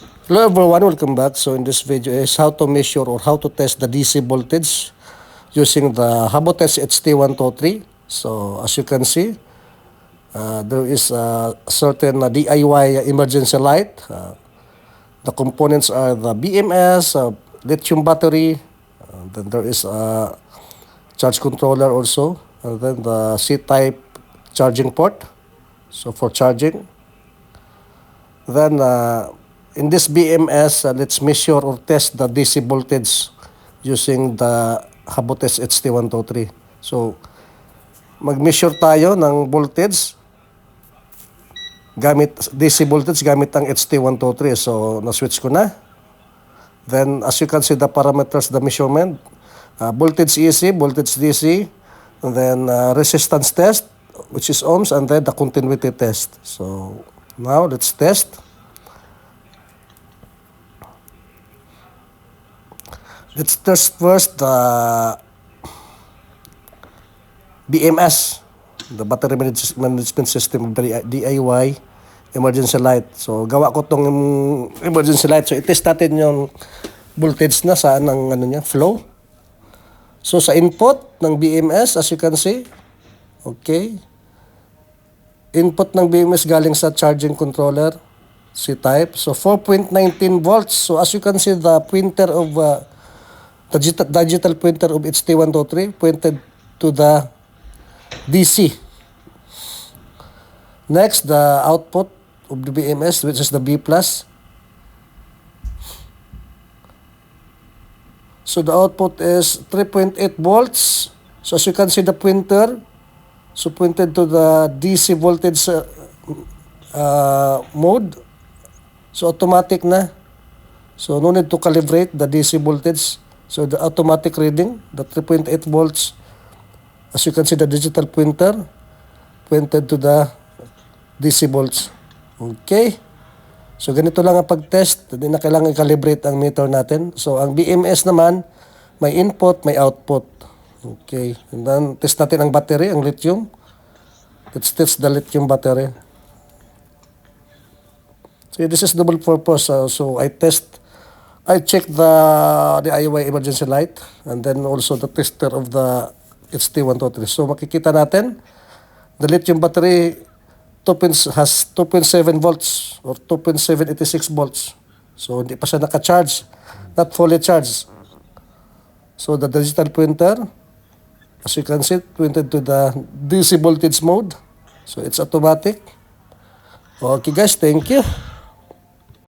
Hello everyone, welcome back. So in this video is how to measure or how to test the DC voltage using the Habotest HT123. So as you can see, there is a certain DIY emergency light. The components are the BMS, lithium battery, then there is a charge controller also, and then the C-type charging port, so for charging. Then in this BMS, let's measure or test the DC voltage using the Habotest HT123. So mag-measure tayo ng voltage gamit DC voltage gamit ang HT123. So na-switch ko na. Then as you can see the parameters, the measurement, voltage EC, voltage DC, and then resistance test, which is ohms, and then the continuity test. So now let's test. Let's test first the BMS, the battery management system of the DIY emergency light. So gawa ko tong emergency light. So i-test natin yung voltage na saan ang ano niya, flow. So sa input ng BMS, as you can see, okay. Input ng BMS galing sa charging controller, C-type. So 4.19 volts. So as you can see, the pointer of the digital pointer of HT123 pointed to the DC. Next, the output of the BMS, which is the B+. So the output is 3.8 volts. So as you can see, the pointer, so pointed to the DC voltage mode. So automatic na. So no need to calibrate the DC voltage. So the automatic reading, the 3.8 volts, as you can see the digital pointer, pointed to the DC volts. Okay. So ganito lang ang pag-test. Hindi na kailangan i-calibrate ang meter natin. So ang BMS naman, may input, may output. Okay. And then test natin ang battery, ang lithium. Let's test the lithium battery. So this is double purpose. So I check the DIY emergency light and then also the tester of the HT123. So makikita natin, the lithium battery has 2.7 volts or 2.786 volts. So hindi pa siya naka-charge, not fully charged. So the digital pointer, as you can see, pointed to the DC voltage mode. So it's automatic. Okay guys, thank you.